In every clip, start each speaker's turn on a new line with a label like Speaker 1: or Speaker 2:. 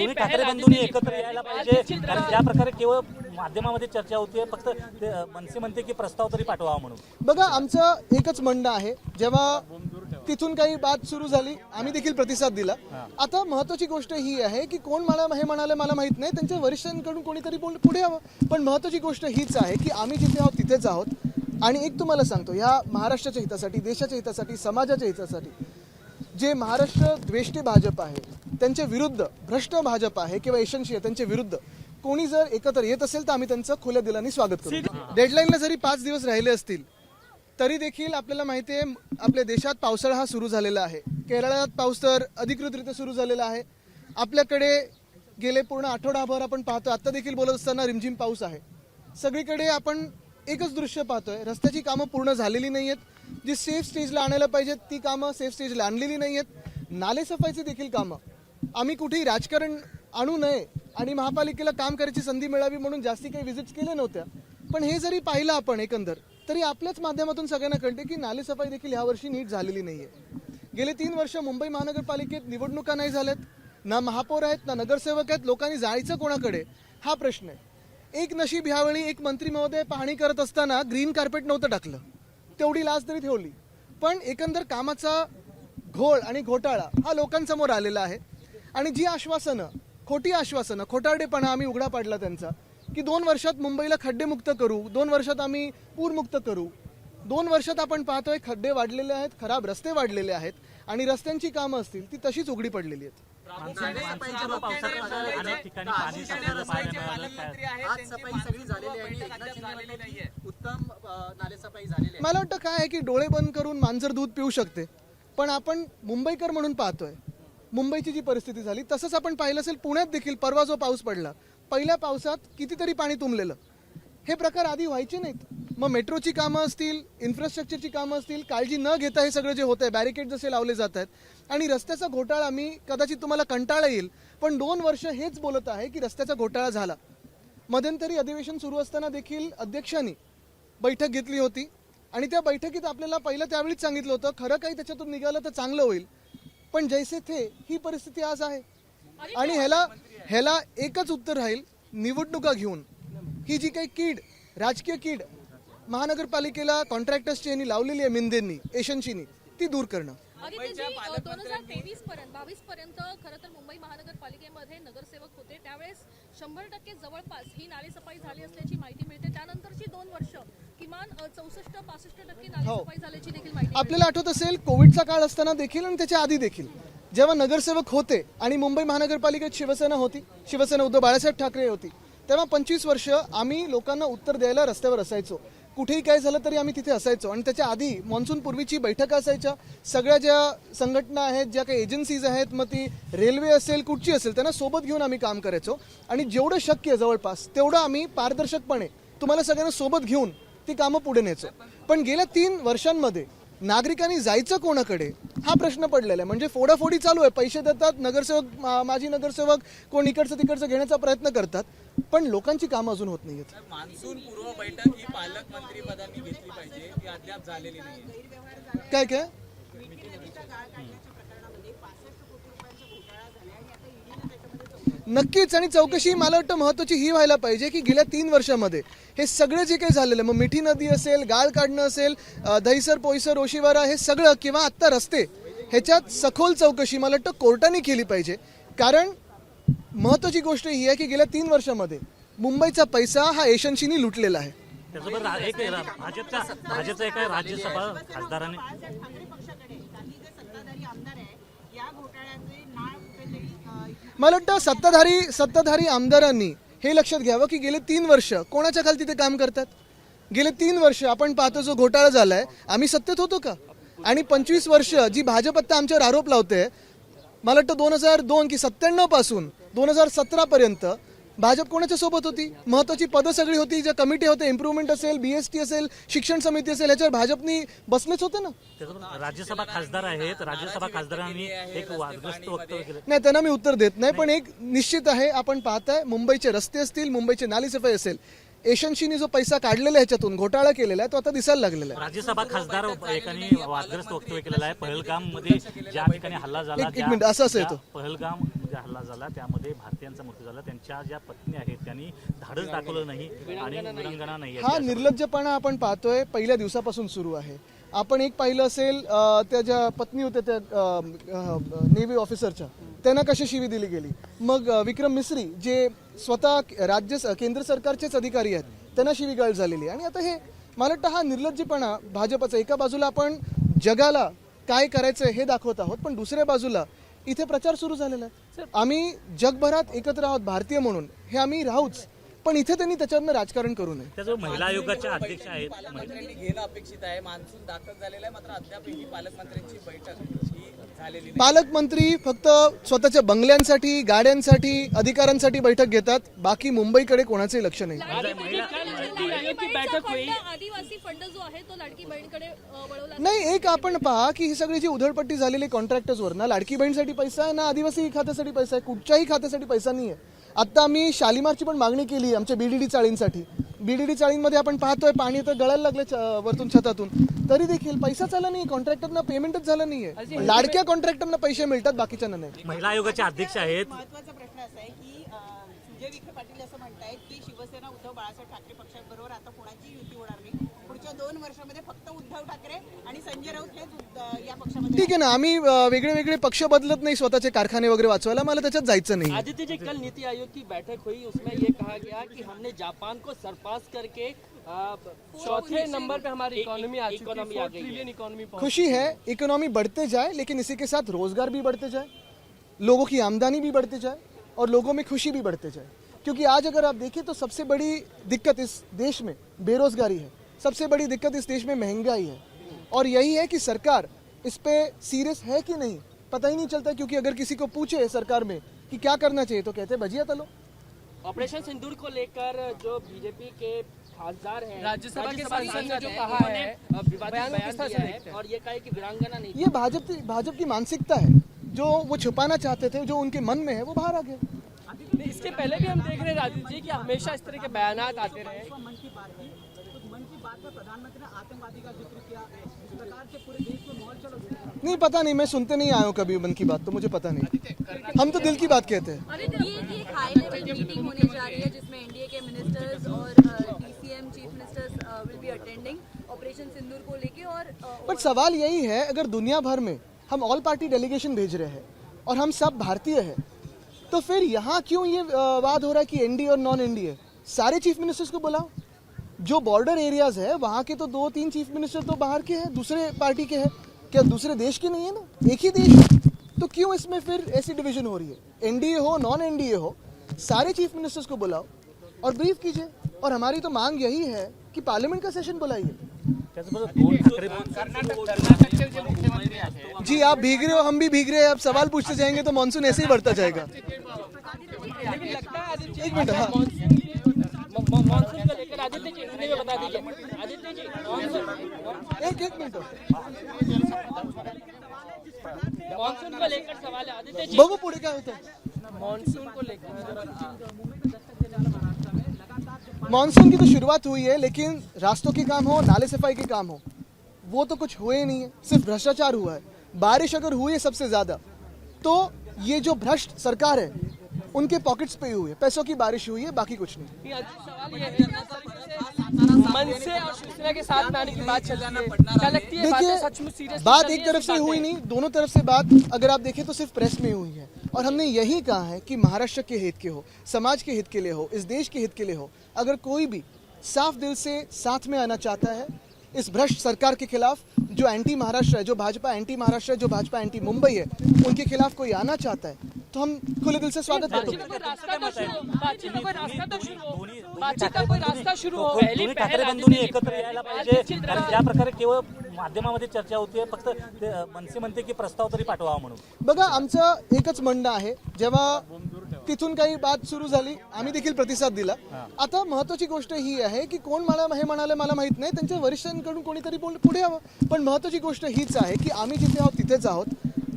Speaker 1: दोन्ही ठाकरे बंधूंनी एकत्र यायला पाहिजे, कारण ज्या प्रकारे केवळ माध्यमामध्ये चर्चा होतीये, फक्त मनसे म्हणते की प्रस्ताव तरी पाठवा म्हणून.
Speaker 2: बघा, आमचं एकच म्हणणं आहे, जेव्हा तिथून काही बात सुरू झाली आम्ही देखील प्रतिसाद दिला. आता महत्वाची गोष्ट ही आहे की कोण मला हे म्हणाले मला माहित नाही, त्यांच्या वरिष्ठांकडून कोणीतरी पुढे यावं. पण महत्वाची गोष्ट हीच आहे की आम्ही जिथे आहोत तिथेच आहोत. आणि एक तुम्हाला सांगतो, ह्या महाराष्ट्राच्या हितासाठी, देशाच्या हितासाठी, समाजाच्या हितासाठी जे महाराष्ट्र द्वेष्टे भाजप आहे त्यांच्या विरुद्ध, भ्रष्ट भाजप आहे किंवा यशस्वी आहे त्यांच्या विरुद्ध कोणी जर एकत्र येत असेल तर आम्ही त्यांचं खुल्या दिलाने स्वागत करू. डेडलाईनला जरी 5 दिवस राहिले असतील तरी देखील आपल्याला माहिती आहे आपल्या देशात पावसाळा हा सुरू झालेला आहे. केरळात पाऊस तर अधिकृतरित्या सुरू झालेला आहे. आपल्याकडे गेले पूर्ण आठवडाभर आपण पाहतो, आता देखील बोलत असताना रिमझिम पाऊस आहे. सगळीकडे आपण एकच दृश्य पाहतोय, रस्त्याची कामं पूर्ण झालेली नाही आहेत. जी सेफ स्टेजला आणायला पाहिजेत ती कामं सेफ स्टेजला आणलेली नाही आहेत. नालेसफाईची देखील कामं आम्ही कुठेही राजकारण आणू नये आणि महापालिकेला काम करायची संधी मिळावी म्हणून जास्ती काही व्हिजिट्स केल्या नव्हत्या. पण हे जरी पाहिलं आपण एकंदर तरी आपल्याच माध्यमातून सगळ्यांना कळते की नालेसफाई देखील यावर्षी नीट झालेली नाहीये. गेले 3 वर्ष मुंबई महानगरपालिकेत निवडणुका नाही झाल्यात, ना महापौर आहेत ना नगरसेवक आहेत. लोकांनी जायचं कोणाकडे हा प्रश्न आहे. एक नशीब ह्यावेळी एक मंत्री महोदय पाहणी करत असताना ग्रीन कार्पेट नव्हतं टाकलं, तेवढी लाज तरी ठेवली. पण एकंदर कामाचा घोळ आणि घोटाळा हा लोकांसमोर आलेला आहे. आणि जी आश्वासनं, खोटी आश्वासनं, खोटारडेपणा आम्ही उघडा पाडला त्यांचा की 2 वर्षात मुंबईला खड्डेमुक्त करू, 2 वर्षात आम्ही पूरमुक्त करू. 2 वर्षात आपण पाहतोय खड्डे वाढलेले आहेत, खराब रस्ते वाढलेले आहेत आणि रस्त्यांची कामं असतील ती तशीच उघडी पडलेली आहेत. मला वाटतं काय आहे की डोळे बंद करून मांजर दूध पिऊ शकते, पण आपण मुंबईकर म्हणून पाहतोय मुंबईची जी परिस्थिती झाली. तसंच आपण पाहिलं असेल पुण्यात देखील परवा जो पाऊस पडला, पहिल्या पावसात कितीतरी पाणी तुंबलेलं. हे प्रकार आधी व्हायचे नाहीत. मग मेट्रोची कामं असतील, इन्फ्रास्ट्रक्चरची कामं असतील, काळजी न घेता हे सगळं जे होत आहे, बॅरिकेड जसे लावले जात आहेत आणि रस्त्याचा घोटाळा, मी कदाचित तुम्हाला कंटाळा येईल पण 2 वर्ष हेच बोलत आहे की रस्त्याचा घोटाळा झाला. मध्यंतरी अधिवेशन सुरू असताना देखील अध्यक्षांनी बैठक घेतली होती आणि त्या बैठकीत आपल्याला पहिलं त्यावेळीच सांगितलं होतं खरं काही त्याच्यातून निघालं तर चांगलं होईल. पण जैसे थे ही परिस्थिती आज आहे. आणि ह्याला एकच उत्तर राहील, निवडणुका घेऊन ही जी काही कीड, राजकीय कीड महानगरपालिकेला कॉन्ट्रॅक्टर्सची यांनी लावलेली आहे, मिंदेंनी, एशन्सीनी, ती दूर करणं.
Speaker 3: 2023 पर्यंत 22 पर्यंत खरं तर मुंबई महानगरपालिकेमध्ये नगरसेवक होते, त्यावेळेस 100% जवळपास ही नालेसफाई झाली असल्याची माहिती मिळते. त्यानंतरची 2 वर्ष किमान 64-65% नालेसफाई झाल्याची देखील माहिती.
Speaker 2: आपल्याला आठवत असेल कोविडचा काळ असताना देखील आणि त्याच्या आधी देखील जेव्हा नगरसेवक होते आणि मुंबई महानगरपालिकेत शिवसेना होती, शिवसेना उद्धव बाळासाहेब ठाकरे होती, तेव्हा 25 वर्ष आम्ही लोकांना उत्तर द्यायला रस्त्यावर असायचो. कुठेही काय झालं तरी आम्ही तिथे असायचो. आणि त्याच्या आधी मान्सून पूर्वीची बैठका असायच्या. सगळ्या ज्या संघटना आहेत, ज्या काही एजन्सीज आहेत, मग ती रेल्वे असेल, कुठची असेल, त्यांना सोबत घेऊन आम्ही काम करायचो. आणि जेवढं शक्य आहे जवळपास तेवढं आम्ही पारदर्शकपणे तुम्हाला सगळ्यांना सोबत घेऊन ती कामं पुढे न्यायचो. पण गेल्या 3 वर्षांमध्ये नागरिकांनी जायचं कोणाकडे हा प्रश्न पडलेला आहे. म्हणजे फोडाफोडी चालू आहे, पैसे देतात नगरसेवक, माजी नगरसेवक कोण इकडचं तिकडचं घेण्याचा प्रयत्न करतात, पण लोकांची कामं अजून होत नाहीयेत.
Speaker 4: मान्सून पूर्व बैठक ही पालकमंत्री पदांनी घेतली पाहिजे, ती अद्याप झालेली नाही.
Speaker 2: काय नक्कीच. आणि चौकशी मला वाटतं महत्वाची ही व्हायला पाहिजे की गेल्या 3 वर्षामध्ये हे सगळं जे काही झालेलं, मग मिठी नदी असेल, गाळ काढणं असेल, दहिसर, पोईसर, ओशिवारा, हे सगळं, किंवा आत्ता रस्ते, ह्याच्यात सखोल चौकशी मला वाटतं कोर्टाने केली पाहिजे. कारण महत्वाची गोष्ट ही आहे की गेल्या 3 वर्षामध्ये मुंबईचा पैसा हा एशन्सीनी लुटलेला आहे.
Speaker 1: भाजपचा एका राज्यसभा खासदाराने
Speaker 2: मला वाटतं सत्ताधारी आमदारांनी हे लक्षात घ्यावं की गेले 3 वर्ष कोणाच्या खाली तिथे काम करतात. गेले 3 वर्ष आपण पाहतो जो घोटाळा झालाय, आम्ही सत्तेत होतो का? आणि 25 वर्ष जी भाजप आता आमच्यावर आरोप लावते, मला वाटतं 2002 की 97 पासून 2017 पर्यंत भाजप कोणाच्या सोबत होती? महत्वाची पदं सगळी होती, ज्या कमिटी होते, इम्प्रुव्हमेंट असेल, बीएसटी असेल, शिक्षण समिती असेल, याच्यावर भाजपनी बसलेच होते ना.
Speaker 1: राज्यसभा खासदार आहेत, राज्यसभा खासदारांनी एक वादग्रस्त वक्तव्य केलं.
Speaker 2: नाही, त्यांना मी उत्तर देत नाही, पण एक निश्चित आहे, आपण पाहताय मुंबईचे रस्ते असतील, मुंबईचे नालेसफाई असेल, एशनशीने जो पैसा काढलेला आहे ह्याच्यातून घोटाळा केलेला आहे तो आता दिसायला लागलेला आहे.
Speaker 1: राज्यसभा खासदार एकाने वादग्रस्त वक्तव्य केलेलं आहे. पहलगाम मध्ये ज्या ठिकाणी हल्ला झाला,
Speaker 2: एक मिनिट, असं असेल तो.
Speaker 1: पहलगाम मध्ये हल्ला झाला त्यामध्ये भारतीयांचा मृत्यू झाला, त्यांच्या ज्या पत्नी आहेत त्यांनी धाडस दाखवलं नाही आणि विरंगना नाही.
Speaker 2: हा निर्लज्जपणा आपण पाहतोय पहिल्या दिवसापासून सुरू आहे. आपण एक पाहिलं असेल त्या ज्या पत्नी होत्या त्या नेव्ही ऑफिसरच्या, त्यांना कशी शिवी दिली गेली. मग विक्रम मिस्री जे स्वतः केंद्र सरकारचेच अधिकारी आहेत त्यांना शिवीगाळ झालेली. आणि आता हे मला वाटतं हा निर्लज्जपणा भाजपचा. एका बाजूला आपण जगाला काय करायचं हे दाखवत आहोत, पण दुसऱ्या बाजूला इथे प्रचार सुरू झालेला आहे. आम्ही जगभरात एकत्र आहोत भारतीय म्हणून, हे आम्ही राहूच, पण इथे त्यांनी त्याच्यावरनं राजकारण करू नये.
Speaker 1: त्याचं महिला आयोगाच्या अध्यक्ष आहेत.
Speaker 4: पालकमंत्र्यांनी घेणं अपेक्षित आहे. मान्सून दाखल झालेला आहे, मात्र अद्याप ही पालकमंत्र्यांची बैठक ही झालेली नाही.
Speaker 2: पालकमंत्री फक्त स्वतःच्या बंगल्यांसाठी, गाड्यांसाठी, अधिकारांसाठी बैठक घेतात. बाकी मुंबईकडे कोणाचंही लक्ष नाही.
Speaker 3: आदिवासी फंड जो आहे तो लाडकी बहीणकडे वळवला.
Speaker 2: नाही, एक आपण पहा की ही सगळी जी उधळपट्टी झालेली कॉन्ट्रॅक्टर्सवर, ना लाडकी बहीणसाठी पैसा आहे ना आदिवासी खात्यासाठी पैसा आहे, कुठच्याही खात्यासाठी पैसा नाही आहे. आता आम्ही शालिमारची पण मागणी केली आहे आमच्या बीडीडी चाळींसाठी. बीडीडी चाळींमध्ये आपण पाहतोय पाणी तर गळायला लागले वरतून छतातून, तरी देखील पैसाच आला नाही, कॉन्ट्रॅक्टरना पेमेंटच झालं नाहीये. लाडक्या कॉन्ट्रॅक्टरना पैसे मिळतात, बाकीच्यांना नाही.
Speaker 1: महिला आयोगाचे अध्यक्ष आहेत.
Speaker 5: महत्त्वाचा प्रश्न असा आहे की सुजय विखे पाटील असं म्हणतायत की शिवसेना उद्धव बाळासाहेब ठाकरे पक्षाबरोबर आता कोणाची युती होणार नाही. पुढच्या 2 वर्षामध्ये फक्त उद्धव ठाकरे आणि संजय राऊत हेच या पक्षामध्ये.
Speaker 2: ठीक आहे ना, आम्ही वेगळे वेगळे पक्ष बदलत नाही स्वतःचे कारखाने वगैरे वाचवायला. मला त्याच्यात जायचं नाही.
Speaker 6: आदित्य जी, कल नीति आयोग की बैठक हुई, उसमें ये कहा गया कि हमने जापान को सरपास करके चौथे नंबर पे हमारी इकोनॉमी आ चुकी है, 4 ट्रिलियन इकोनॉमी।
Speaker 2: खुशी है, इकोनॉमी बढ़ते जाए, लेकिन इसी के साथ रोजगार भी बढ़ते जाए, लोगों की आमदनी भी बढ़ते जाए और लोगों में खुशी भी बढ़ते जाए. क्योंकि आज अगर आप देखिए तो सबसे बड़ी दिक्कत इस देश में बेरोजगारी है, सबसे बड़ी दिक्कत इस देश में महंगाई है, और यही है कि सरकार इस पे सीरियस है कि नहीं पता ही नहीं चलता. क्योंकि अगर किसी को पूछे सरकार में कि क्या करना चाहिए तो कहते हैं भजिया तलो.
Speaker 6: ऑपरेशन सिंदूर को लेकर जो बीजेपी के खासदार हैं,
Speaker 7: राज्यसभा के सांसद ने जो
Speaker 6: हैं,
Speaker 7: कहा
Speaker 6: उन्होंने
Speaker 7: है,
Speaker 6: विवादित
Speaker 7: बयान
Speaker 6: बयान
Speaker 7: किस तरह से
Speaker 6: दिया है
Speaker 7: देखते हैं?
Speaker 6: और ये कहा है कि वीरांगना नहीं।
Speaker 2: ये भाजपा की मानसिकता है, जो वो छुपाना चाहते थे, जो उनके मन में है वो बाहर आ गया.
Speaker 7: इसके पहले भी हम देख रहे हैं राजीव जी कि हमेशा इस तरह के बयानात आते रहे.
Speaker 2: नहीं पता नहीं, मैं सुनते नहीं आया हूँ कभी मन की बात, तो मुझे पता नहीं. हम तो दिल की बात कहते हैं.
Speaker 3: अरे ये एक हाई लेवल मीटिंग होने जा रही है जिसमें एनडीए के मिनिस्टर्स और DCM chief ministers will be attending operation Sindoor को लेके. और
Speaker 2: बट सवाल यही है, अगर दुनिया भर में हम ऑल पार्टी डेलीगेशन भेज रहे हैं और हम सब भारतीय हैं, तो फिर यहाँ क्यों ये वाद हो रहा है कि एनडीए और नॉन एनडीए? सारे चीफ मिनिस्टर्स को बुलाओ. जो बॉर्डर एरियाज है वहाँ के तो 2-3 चीफ मिनिस्टर तो बाहर के हैं, दूसरे पार्टी के हैं. क्या दूसरे देश के नहीं है ना, एक ही देश है. तो क्यों इसमें फिर ऐसी डिवीजन हो रही है? एनडीए हो नॉन एनडीए हो, सारे चीफ मिनिस्टर्स को बुलाओ और ब्रीफ कीजिए. और हमारी तो मांग यही है कि पार्लियामेंट का सेशन बुलाइए. जी आप भीग रहे हो, हम भी भीग रहे हैं. आप सवाल पूछते जाएंगे तो मानसून ऐसे ही बढ़ता जाएगा.
Speaker 7: लेकिन लगता है आदित्य
Speaker 2: एक मिनट. हाँ,
Speaker 6: मानसून को लेकर आदित्य जी हिंदी में बता दीजिए. आदित्य जी,
Speaker 2: एक मिनट.
Speaker 6: मानसून को लेकर सवाल है आदित्य जी.
Speaker 2: बघू पुढे काय होतं.
Speaker 7: मानसून को लेकर
Speaker 2: मानसून की तो शुरुआत हुई है, लेकिन रास्तों के काम हो, नाले सफाई के काम हो, वो तो कुछ हुए नहीं है. सिर्फ भ्रष्टाचार हुआ है. बारिश अगर हुई है सबसे ज्यादा, तो ये जो भ्रष्ट सरकार है उनके पॉकेट्स पे ही हुई है, पैसों की बारिश हुई है, बाकी कुछ नहीं.
Speaker 7: सवाल ये है मन से और शिवसेना के साथ में आने की बात चल रही है, क्या लगती है बातें सचमुच
Speaker 2: देखिए,
Speaker 7: सीरियस
Speaker 2: बात एक तरफ से हुई नहीं, दोनों तरफ से बात अगर आप देखें तो सिर्फ प्रेस में हुई है. और हमने यही कहा है कि महाराष्ट्र के हित के हो, समाज के हित के लिए हो, इस देश के हित के लिए हो, अगर कोई भी साफ दिल से साथ में आना चाहता है इस भ्रष्ट सरकार के खिलाफ, जो एंटी महाराष्ट्र है, जो भाजपा एंटी महाराष्ट्र है, जो भाजपा एंटी मुंबई है, उनके खिलाफ कोई आना चाहता है तो हम खुले दिल से स्वागत करते हैं.
Speaker 7: बातचीत का कोई रास्ता शुरू हो.
Speaker 1: दोन्ही ठाकरे बंधूंनी एकत्र यायला पाहिजे. कारण ज्या प्रकारे केवळ माध्यमामध्ये चर्चा होतीये, फक्त मनसे म्हणते की प्रस्ताव तरी पाठवा म्हणून.
Speaker 2: बघा, आमचं एकच म्हणणं आहे, जेव्हा तिथून काही बात सुरू झाली आम्ही देखील प्रतिसाद दिला. आता महत्वाची गोष्ट ही आहे की कोण मला हे म्हणाले मला माहित नाही, त्यांच्या वरिष्ठांकडून कोणीतरी पुढे यावं. पण महत्वाची गोष्ट हीच आहे की आम्ही जिथे आहोत तिथेच आहोत.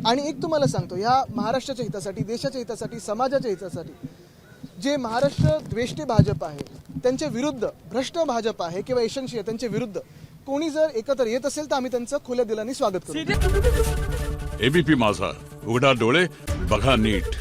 Speaker 2: आणि एक तुम्हाला सांगतो, ह्या महाराष्ट्राच्या हितासाठी, देशाच्या हितासाठी, समाजाच्या हितासाठी जे महाराष्ट्र द्वेष्टे भाजप आहे त्यांच्या विरुद्ध, भ्रष्ट भाजप आहे किंवा यशस्वी आहे त्यांच्या विरुद्ध कोणी जर एकत्र येत असेल तर आम्ही त्यांचं खुल्या दिलाने स्वागत करू.
Speaker 8: एबीपी माझा, उघडा डोळे बघा नीट.